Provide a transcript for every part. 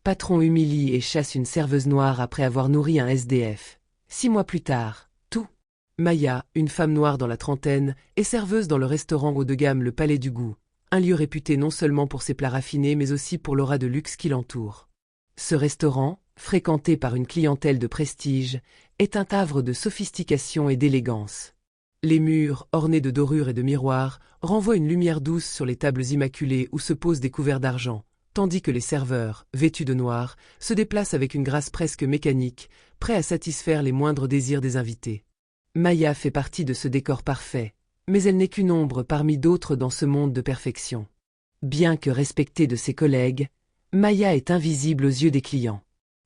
Patron humilie et chasse une serveuse noire après avoir nourri un SDF. 6 mois plus tard, tout. Maya, une femme noire dans la trentaine, est serveuse dans le restaurant haut de gamme Le Palais du Goût, un lieu réputé non seulement pour ses plats raffinés mais aussi pour l'aura de luxe qui l'entoure. Ce restaurant, fréquenté par une clientèle de prestige, est un havre de sophistication et d'élégance. Les murs, ornés de dorures et de miroirs, renvoient une lumière douce sur les tables immaculées où se posent des couverts d'argent, tandis que les serveurs, vêtus de noir, se déplacent avec une grâce presque mécanique, prêts à satisfaire les moindres désirs des invités. Maya fait partie de ce décor parfait, mais elle n'est qu'une ombre parmi d'autres dans ce monde de perfection. Bien que respectée de ses collègues, Maya est invisible aux yeux des clients.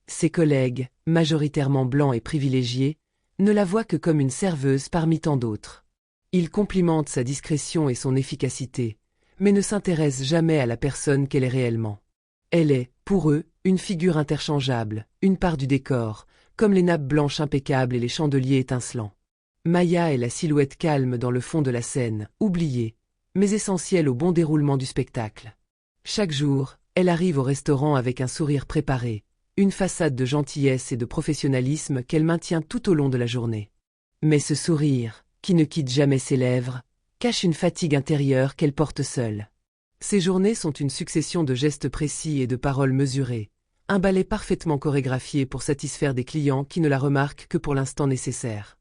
Ses collègues, majoritairement blancs et privilégiés, ne la voient que comme une serveuse parmi tant d'autres. Ils complimentent sa discrétion et son efficacité, mais ne s'intéressent jamais à la personne qu'elle est réellement. Elle est, pour eux, une figure interchangeable, une part du décor, comme les nappes blanches impeccables et les chandeliers étincelants. Maya est la silhouette calme dans le fond de la scène, oubliée, mais essentielle au bon déroulement du spectacle. Chaque jour, elle arrive au restaurant avec un sourire préparé, une façade de gentillesse et de professionnalisme qu'elle maintient tout au long de la journée. Mais ce sourire, qui ne quitte jamais ses lèvres, cache une fatigue intérieure qu'elle porte seule. Ses journées sont une succession de gestes précis et de paroles mesurées, un ballet parfaitement chorégraphié pour satisfaire des clients qui ne la remarquent que pour l'instant nécessaire.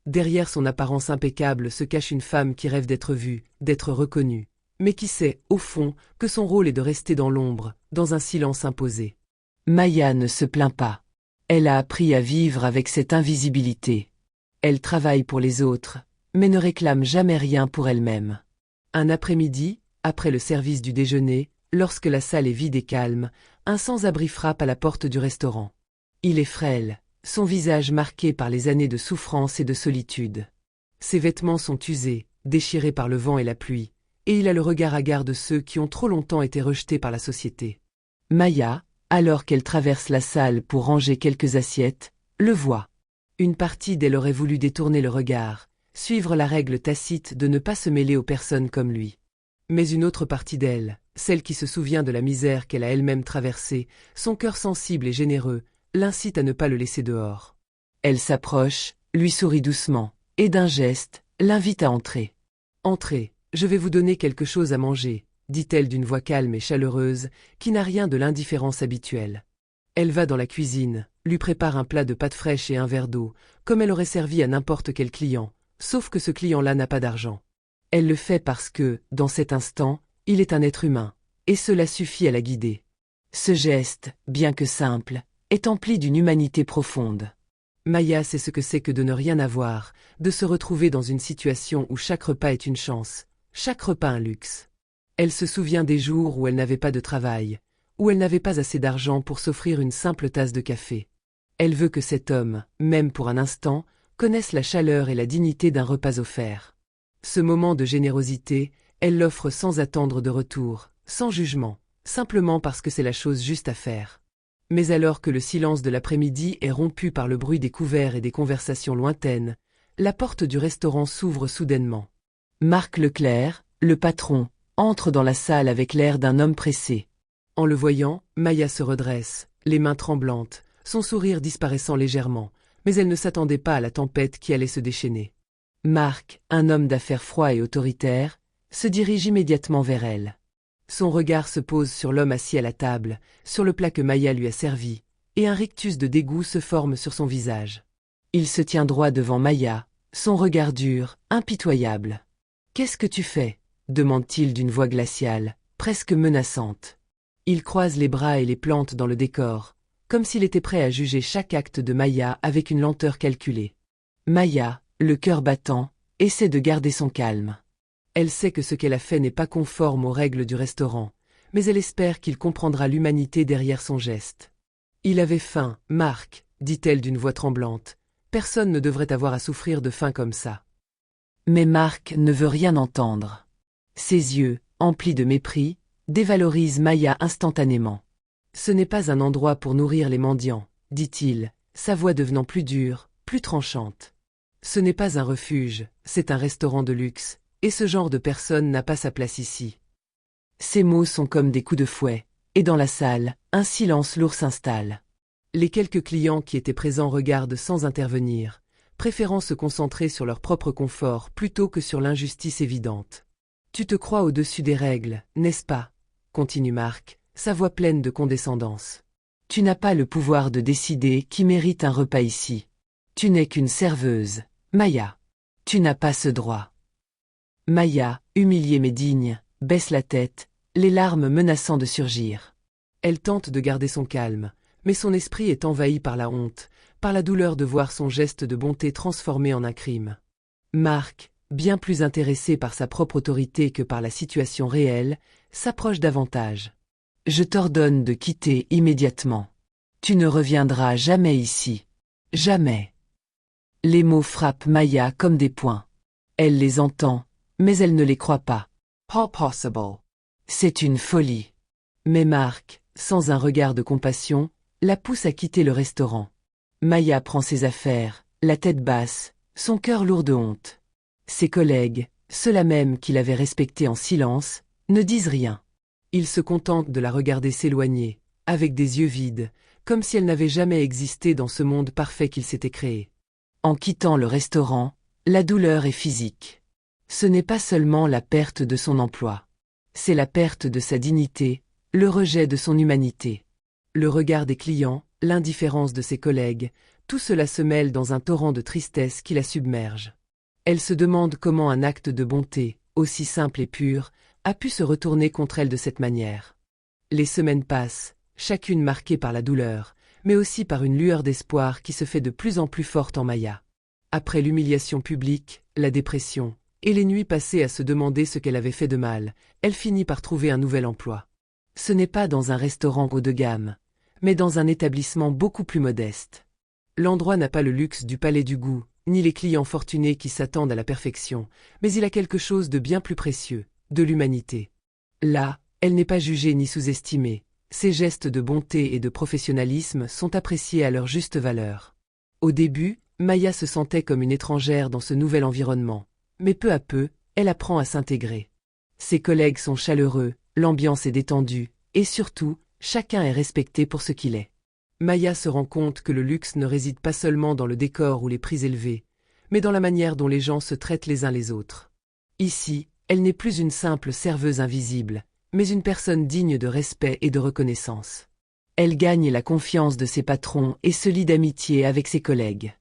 Derrière son apparence impeccable se cache une femme qui rêve d'être vue, d'être reconnue, mais qui sait, au fond, que son rôle est de rester dans l'ombre, dans un silence imposé. Maya ne se plaint pas. Elle a appris à vivre avec cette invisibilité. Elle travaille pour les autres, mais ne réclame jamais rien pour elle-même. Un après-midi, après le service du déjeuner, lorsque la salle est vide et calme, un sans-abri frappe à la porte du restaurant. Il est frêle, son visage marqué par les années de souffrance et de solitude. Ses vêtements sont usés, déchirés par le vent et la pluie, et il a le regard hagard de ceux qui ont trop longtemps été rejetés par la société. Maya, alors qu'elle traverse la salle pour ranger quelques assiettes, le voit. Une partie d'elle aurait voulu détourner le regard, suivre la règle tacite de ne pas se mêler aux personnes comme lui. Mais une autre partie d'elle, celle qui se souvient de la misère qu'elle a elle-même traversée, son cœur sensible et généreux, l'incite à ne pas le laisser dehors. Elle s'approche, lui sourit doucement, et d'un geste, l'invite à entrer. « Entrez, je vais vous donner quelque chose à manger », dit-elle d'une voix calme et chaleureuse, qui n'a rien de l'indifférence habituelle. Elle va dans la cuisine, lui prépare un plat de pâtes fraîches et un verre d'eau, comme elle aurait servi à n'importe quel client, sauf que ce client-là n'a pas d'argent. Elle le fait parce que, dans cet instant, il est un être humain, et cela suffit à la guider. Ce geste, bien que simple, est empli d'une humanité profonde. Maya sait ce que c'est que de ne rien avoir, de se retrouver dans une situation où chaque repas est une chance, chaque repas un luxe. Elle se souvient des jours où elle n'avait pas de travail, où elle n'avait pas assez d'argent pour s'offrir une simple tasse de café. Elle veut que cet homme, même pour un instant, connaisse la chaleur et la dignité d'un repas offert. Ce moment de générosité, elle l'offre sans attendre de retour, sans jugement, simplement parce que c'est la chose juste à faire. Mais alors que le silence de l'après-midi est rompu par le bruit des couverts et des conversations lointaines, la porte du restaurant s'ouvre soudainement. Marc Leclerc, le patron, entre dans la salle avec l'air d'un homme pressé. En le voyant, Maya se redresse, les mains tremblantes, son sourire disparaissant légèrement, mais elle ne s'attendait pas à la tempête qui allait se déchaîner. Marc, un homme d'affaires froid et autoritaire, se dirige immédiatement vers elle. Son regard se pose sur l'homme assis à la table, sur le plat que Maya lui a servi, et un rictus de dégoût se forme sur son visage. Il se tient droit devant Maya, son regard dur, impitoyable. « Qu'est-ce que tu fais ?» demande-t-il d'une voix glaciale, presque menaçante. Il croise les bras et les plante dans le décor, comme s'il était prêt à juger chaque acte de Maya avec une lenteur calculée. Maya, le cœur battant, essaie de garder son calme. Elle sait que ce qu'elle a fait n'est pas conforme aux règles du restaurant, mais elle espère qu'il comprendra l'humanité derrière son geste. « Il avait faim, Marc, » dit-elle d'une voix tremblante. « Personne ne devrait avoir à souffrir de faim comme ça. » Mais Marc ne veut rien entendre. Ses yeux, emplis de mépris, dévalorisent Maya instantanément. « Ce n'est pas un endroit pour nourrir les mendiants, » dit-il, sa voix devenant plus dure, plus tranchante. « Ce n'est pas un refuge, c'est un restaurant de luxe, et ce genre de personne n'a pas sa place ici. » Ces mots sont comme des coups de fouet, et dans la salle, un silence lourd s'installe. Les quelques clients qui étaient présents regardent sans intervenir, préférant se concentrer sur leur propre confort plutôt que sur l'injustice évidente. « Tu te crois au-dessus des règles, n'est-ce pas ?» continue Marc, sa voix pleine de condescendance. « Tu n'as pas le pouvoir de décider qui mérite un repas ici. Tu n'es qu'une serveuse, Maya. Tu n'as pas ce droit. » Maya, humiliée mais digne, baisse la tête, les larmes menaçant de surgir. Elle tente de garder son calme, mais son esprit est envahi par la honte, par la douleur de voir son geste de bonté transformé en un crime. Marc, bien plus intéressé par sa propre autorité que par la situation réelle, s'approche davantage. « Je t'ordonne de quitter immédiatement. Tu ne reviendras jamais ici. Jamais. » Les mots frappent Maya comme des poings. Elle les entend, mais elle ne les croit pas. « How possible? » C'est une folie. Mais Marc, sans un regard de compassion, la pousse à quitter le restaurant. Maya prend ses affaires, la tête basse, son cœur lourd de honte. Ses collègues, ceux-là même qui l'avaient respectée en silence, ne disent rien. Ils se contentent de la regarder s'éloigner, avec des yeux vides, comme si elle n'avait jamais existé dans ce monde parfait qu'il s'était créé. En quittant le restaurant, la douleur est physique. Ce n'est pas seulement la perte de son emploi. C'est la perte de sa dignité, le rejet de son humanité. Le regard des clients, l'indifférence de ses collègues, tout cela se mêle dans un torrent de tristesse qui la submerge. Elle se demande comment un acte de bonté, aussi simple et pur, a pu se retourner contre elle de cette manière. Les semaines passent, chacune marquée par la douleur, mais aussi par une lueur d'espoir qui se fait de plus en plus forte en Maya. Après l'humiliation publique, la dépression, et les nuits passées à se demander ce qu'elle avait fait de mal, elle finit par trouver un nouvel emploi. Ce n'est pas dans un restaurant haut de gamme, mais dans un établissement beaucoup plus modeste. L'endroit n'a pas le luxe du palais du goût, ni les clients fortunés qui s'attendent à la perfection, mais il a quelque chose de bien plus précieux, de l'humanité. Là, elle n'est pas jugée ni sous-estimée, ses gestes de bonté et de professionnalisme sont appréciés à leur juste valeur. Au début, Maya se sentait comme une étrangère dans ce nouvel environnement, mais peu à peu, elle apprend à s'intégrer. Ses collègues sont chaleureux, l'ambiance est détendue, et surtout, chacun est respecté pour ce qu'il est. Maya se rend compte que le luxe ne réside pas seulement dans le décor ou les prix élevés, mais dans la manière dont les gens se traitent les uns les autres. Ici, elle n'est plus une simple serveuse invisible, mais une personne digne de respect et de reconnaissance. Elle gagne la confiance de ses patrons et se lie d'amitié avec ses collègues.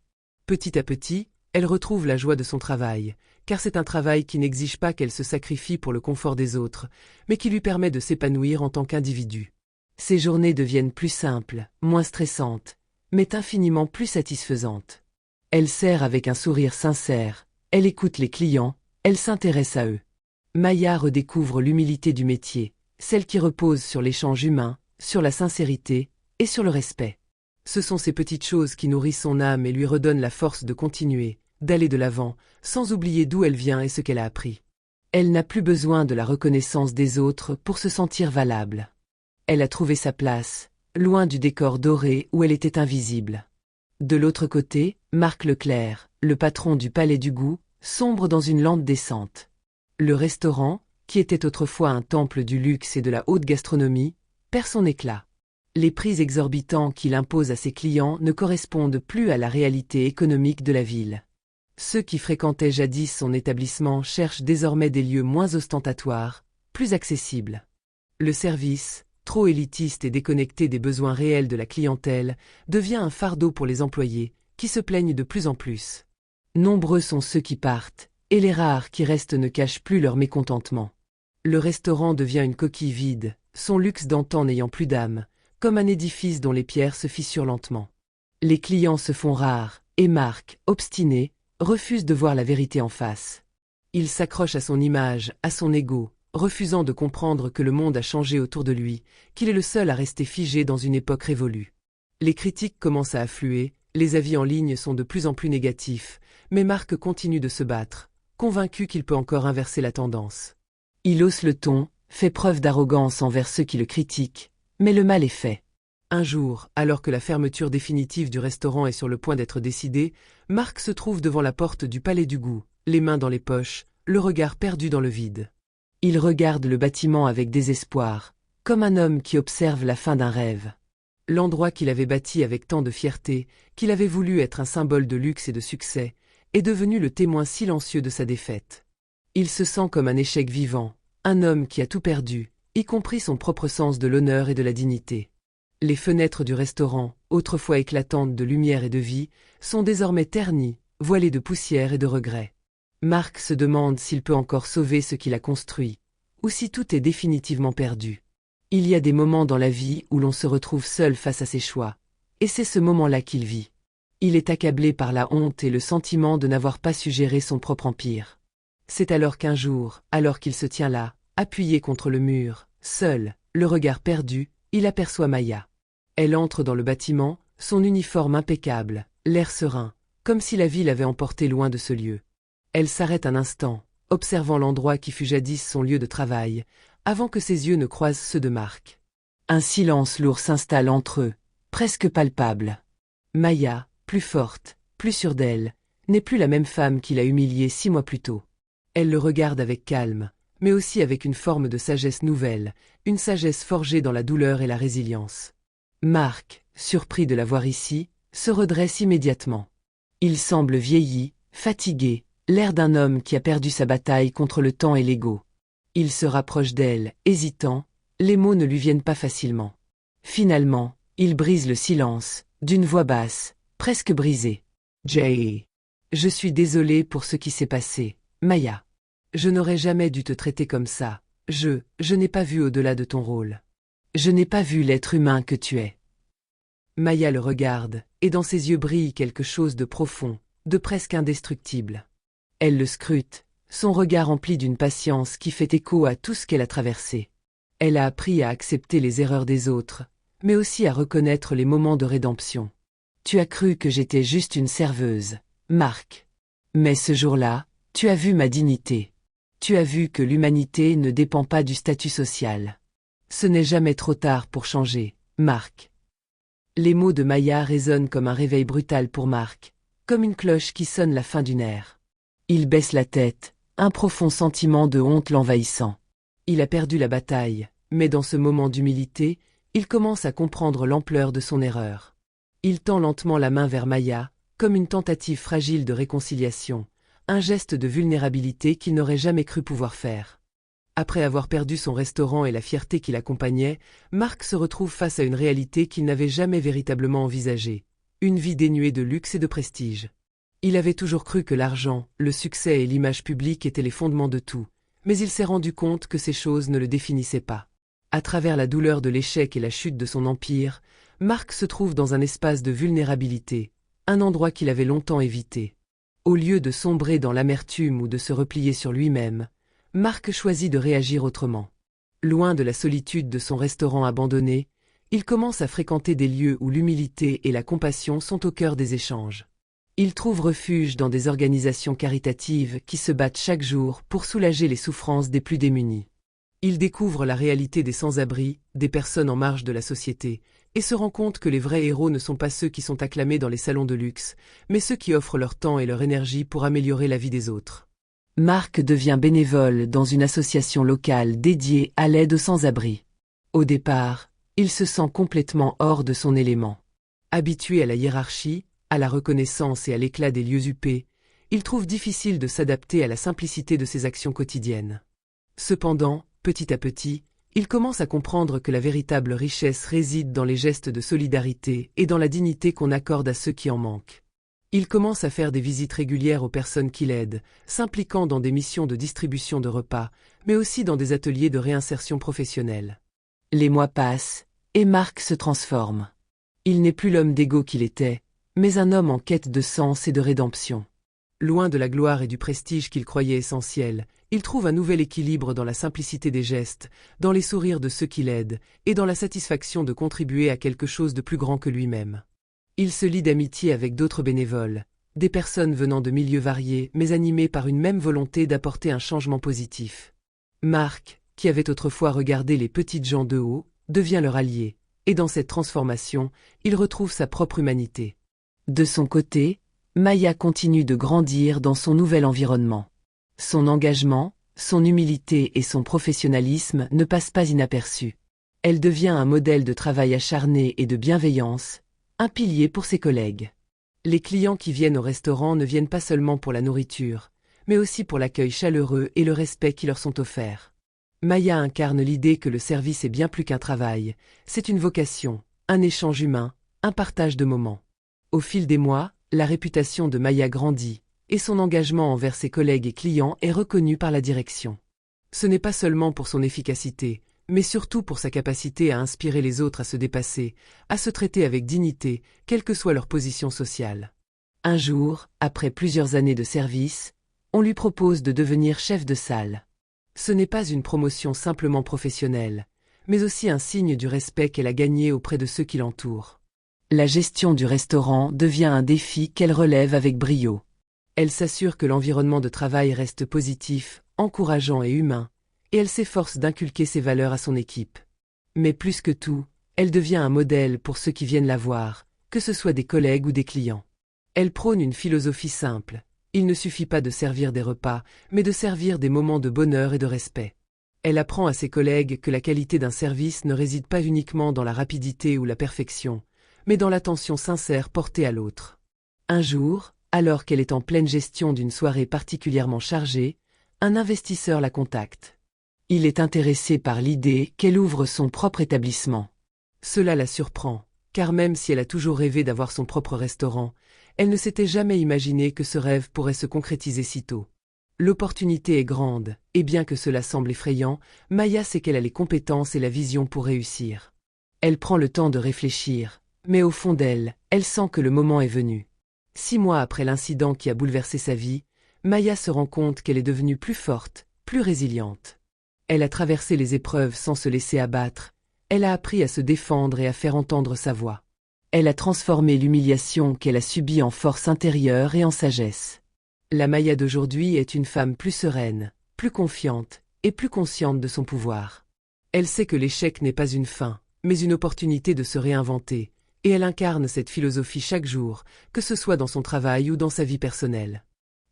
Petit à petit, elle retrouve la joie de son travail, car c'est un travail qui n'exige pas qu'elle se sacrifie pour le confort des autres, mais qui lui permet de s'épanouir en tant qu'individu. Ses journées deviennent plus simples, moins stressantes, mais infiniment plus satisfaisantes. Elle sert avec un sourire sincère, elle écoute les clients, elle s'intéresse à eux. Maya redécouvre l'humilité du métier, celle qui repose sur l'échange humain, sur la sincérité et sur le respect. Ce sont ces petites choses qui nourrissent son âme et lui redonnent la force de continuer, d'aller de l'avant, sans oublier d'où elle vient et ce qu'elle a appris. Elle n'a plus besoin de la reconnaissance des autres pour se sentir valable. Elle a trouvé sa place, loin du décor doré où elle était invisible. De l'autre côté, Marc Leclerc, le patron du Palais du Goût, sombre dans une lente descente. Le restaurant, qui était autrefois un temple du luxe et de la haute gastronomie, perd son éclat. Les prix exorbitants qu'il impose à ses clients ne correspondent plus à la réalité économique de la ville. Ceux qui fréquentaient jadis son établissement cherchent désormais des lieux moins ostentatoires, plus accessibles. Le service, trop élitiste et déconnecté des besoins réels de la clientèle, devient un fardeau pour les employés, qui se plaignent de plus en plus. Nombreux sont ceux qui partent, et les rares qui restent ne cachent plus leur mécontentement. Le restaurant devient une coquille vide, son luxe d'antan n'ayant plus d'âme, comme un édifice dont les pierres se fissurent lentement. Les clients se font rares, et Marc, obstiné, refuse de voir la vérité en face. Il s'accroche à son image, à son ego, refusant de comprendre que le monde a changé autour de lui, qu'il est le seul à rester figé dans une époque révolue. Les critiques commencent à affluer, les avis en ligne sont de plus en plus négatifs, mais Marc continue de se battre, convaincu qu'il peut encore inverser la tendance. Il hausse le ton, fait preuve d'arrogance envers ceux qui le critiquent, mais le mal est fait. Un jour, alors que la fermeture définitive du restaurant est sur le point d'être décidée, Marc se trouve devant la porte du Palais du Goût, les mains dans les poches, le regard perdu dans le vide. Il regarde le bâtiment avec désespoir, comme un homme qui observe la fin d'un rêve. L'endroit qu'il avait bâti avec tant de fierté, qu'il avait voulu être un symbole de luxe et de succès, est devenu le témoin silencieux de sa défaite. Il se sent comme un échec vivant, un homme qui a tout perdu, y compris son propre sens de l'honneur et de la dignité. Les fenêtres du restaurant, autrefois éclatantes de lumière et de vie, sont désormais ternies, voilées de poussière et de regrets. Marc se demande s'il peut encore sauver ce qu'il a construit, ou si tout est définitivement perdu. Il y a des moments dans la vie où l'on se retrouve seul face à ses choix, et c'est ce moment-là qu'il vit. Il est accablé par la honte et le sentiment de n'avoir pas su gérer son propre empire. C'est alors qu'un jour, alors qu'il se tient là, appuyé contre le mur, seul, le regard perdu, il aperçoit Maya. Elle entre dans le bâtiment, son uniforme impeccable, l'air serein, comme si la vie l'avait emporté loin de ce lieu. Elle s'arrête un instant, observant l'endroit qui fut jadis son lieu de travail, avant que ses yeux ne croisent ceux de Marc. Un silence lourd s'installe entre eux, presque palpable. Maya, plus forte, plus sûre d'elle, n'est plus la même femme qui l'a humiliée 6 mois plus tôt. Elle le regarde avec calme, mais aussi avec une forme de sagesse nouvelle, une sagesse forgée dans la douleur et la résilience. Marc, surpris de la voir ici, se redresse immédiatement. Il semble vieilli, fatigué, l'air d'un homme qui a perdu sa bataille contre le temps et l'ego. Il se rapproche d'elle, hésitant, les mots ne lui viennent pas facilement. Finalement, il brise le silence, d'une voix basse, presque brisée. « Jay, je suis désolé pour ce qui s'est passé, Maya. Je n'aurais jamais dû te traiter comme ça, je n'ai pas vu au-delà de ton rôle. Je n'ai pas vu l'être humain que tu es. » Maya le regarde, et dans ses yeux brille quelque chose de profond, de presque indestructible. Elle le scrute, son regard empli d'une patience qui fait écho à tout ce qu'elle a traversé. Elle a appris à accepter les erreurs des autres, mais aussi à reconnaître les moments de rédemption. Tu as cru que j'étais juste une serveuse, Marc. Mais ce jour-là, tu as vu ma dignité. Tu as vu que l'humanité ne dépend pas du statut social. Ce n'est jamais trop tard pour changer, Marc. Les mots de Maya résonnent comme un réveil brutal pour Marc, comme une cloche qui sonne la fin d'une ère. Il baisse la tête, un profond sentiment de honte l'envahissant. Il a perdu la bataille, mais dans ce moment d'humilité, il commence à comprendre l'ampleur de son erreur. Il tend lentement la main vers Maya, comme une tentative fragile de réconciliation, un geste de vulnérabilité qu'il n'aurait jamais cru pouvoir faire. Après avoir perdu son restaurant et la fierté qui l'accompagnait, Marc se retrouve face à une réalité qu'il n'avait jamais véritablement envisagée, une vie dénuée de luxe et de prestige. Il avait toujours cru que l'argent, le succès et l'image publique étaient les fondements de tout, mais il s'est rendu compte que ces choses ne le définissaient pas. À travers la douleur de l'échec et la chute de son empire, Marc se trouve dans un espace de vulnérabilité, un endroit qu'il avait longtemps évité. Au lieu de sombrer dans l'amertume ou de se replier sur lui-même, Marc choisit de réagir autrement. Loin de la solitude de son restaurant abandonné, il commence à fréquenter des lieux où l'humilité et la compassion sont au cœur des échanges. Il trouve refuge dans des organisations caritatives qui se battent chaque jour pour soulager les souffrances des plus démunis. Il découvre la réalité des sans-abri, des personnes en marge de la société, et se rend compte que les vrais héros ne sont pas ceux qui sont acclamés dans les salons de luxe, mais ceux qui offrent leur temps et leur énergie pour améliorer la vie des autres. Marc devient bénévole dans une association locale dédiée à l'aide aux sans-abri. Au départ, il se sent complètement hors de son élément. Habitué à la hiérarchie, à la reconnaissance et à l'éclat des lieux huppés, il trouve difficile de s'adapter à la simplicité de ses actions quotidiennes. Cependant, petit à petit, il commence à comprendre que la véritable richesse réside dans les gestes de solidarité et dans la dignité qu'on accorde à ceux qui en manquent. Il commence à faire des visites régulières aux personnes qu'il aide, s'impliquant dans des missions de distribution de repas, mais aussi dans des ateliers de réinsertion professionnelle. Les mois passent, et Marc se transforme. Il n'est plus l'homme d'ego qu'il était, mais un homme en quête de sens et de rédemption. Loin de la gloire et du prestige qu'il croyait essentiels, il trouve un nouvel équilibre dans la simplicité des gestes, dans les sourires de ceux qui l'aident, et dans la satisfaction de contribuer à quelque chose de plus grand que lui-même. Il se lie d'amitié avec d'autres bénévoles, des personnes venant de milieux variés mais animées par une même volonté d'apporter un changement positif. Marc, qui avait autrefois regardé les petites gens de haut, devient leur allié, et dans cette transformation, il retrouve sa propre humanité. De son côté, Maya continue de grandir dans son nouvel environnement. Son engagement, son humilité et son professionnalisme ne passent pas inaperçus. Elle devient un modèle de travail acharné et de bienveillance, un pilier pour ses collègues. Les clients qui viennent au restaurant ne viennent pas seulement pour la nourriture, mais aussi pour l'accueil chaleureux et le respect qui leur sont offerts. Maya incarne l'idée que le service est bien plus qu'un travail, c'est une vocation, un échange humain, un partage de moments. Au fil des mois, la réputation de Maya grandit, et son engagement envers ses collègues et clients est reconnu par la direction. Ce n'est pas seulement pour son efficacité, mais surtout pour sa capacité à inspirer les autres à se dépasser, à se traiter avec dignité, quelle que soit leur position sociale. Un jour, après plusieurs années de service, on lui propose de devenir chef de salle. Ce n'est pas une promotion simplement professionnelle, mais aussi un signe du respect qu'elle a gagné auprès de ceux qui l'entourent. La gestion du restaurant devient un défi qu'elle relève avec brio. Elle s'assure que l'environnement de travail reste positif, encourageant et humain, et elle s'efforce d'inculquer ses valeurs à son équipe. Mais plus que tout, elle devient un modèle pour ceux qui viennent la voir, que ce soit des collègues ou des clients. Elle prône une philosophie simple. Il ne suffit pas de servir des repas, mais de servir des moments de bonheur et de respect. Elle apprend à ses collègues que la qualité d'un service ne réside pas uniquement dans la rapidité ou la perfection, mais dans l'attention sincère portée à l'autre. Un jour, alors qu'elle est en pleine gestion d'une soirée particulièrement chargée, un investisseur la contacte. Il est intéressé par l'idée qu'elle ouvre son propre établissement. Cela la surprend, car même si elle a toujours rêvé d'avoir son propre restaurant, elle ne s'était jamais imaginé que ce rêve pourrait se concrétiser si tôt. L'opportunité est grande, et bien que cela semble effrayant, Maya sait qu'elle a les compétences et la vision pour réussir. Elle prend le temps de réfléchir, mais au fond d'elle, elle sent que le moment est venu. 6 mois après l'incident qui a bouleversé sa vie, Maya se rend compte qu'elle est devenue plus forte, plus résiliente. Elle a traversé les épreuves sans se laisser abattre, elle a appris à se défendre et à faire entendre sa voix. Elle a transformé l'humiliation qu'elle a subie en force intérieure et en sagesse. La Maya d'aujourd'hui est une femme plus sereine, plus confiante et plus consciente de son pouvoir. Elle sait que l'échec n'est pas une fin, mais une opportunité de se réinventer, et elle incarne cette philosophie chaque jour, que ce soit dans son travail ou dans sa vie personnelle.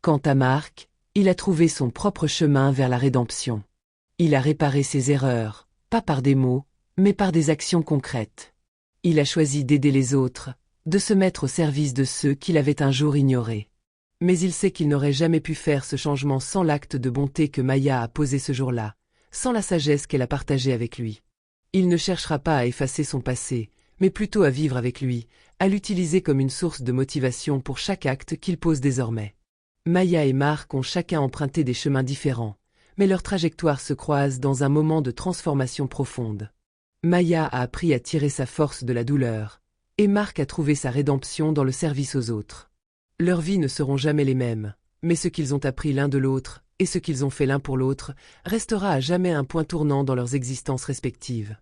Quant à Marc, il a trouvé son propre chemin vers la rédemption. Il a réparé ses erreurs, pas par des mots, mais par des actions concrètes. Il a choisi d'aider les autres, de se mettre au service de ceux qu'il avait un jour ignorés. Mais il sait qu'il n'aurait jamais pu faire ce changement sans l'acte de bonté que Maya a posé ce jour-là, sans la sagesse qu'elle a partagée avec lui. Il ne cherchera pas à effacer son passé, mais plutôt à vivre avec lui, à l'utiliser comme une source de motivation pour chaque acte qu'il pose désormais. Maya et Marc ont chacun emprunté des chemins différents, mais leurs trajectoires se croisent dans un moment de transformation profonde. Maya a appris à tirer sa force de la douleur, et Marc a trouvé sa rédemption dans le service aux autres. Leurs vies ne seront jamais les mêmes, mais ce qu'ils ont appris l'un de l'autre, et ce qu'ils ont fait l'un pour l'autre, restera à jamais un point tournant dans leurs existences respectives.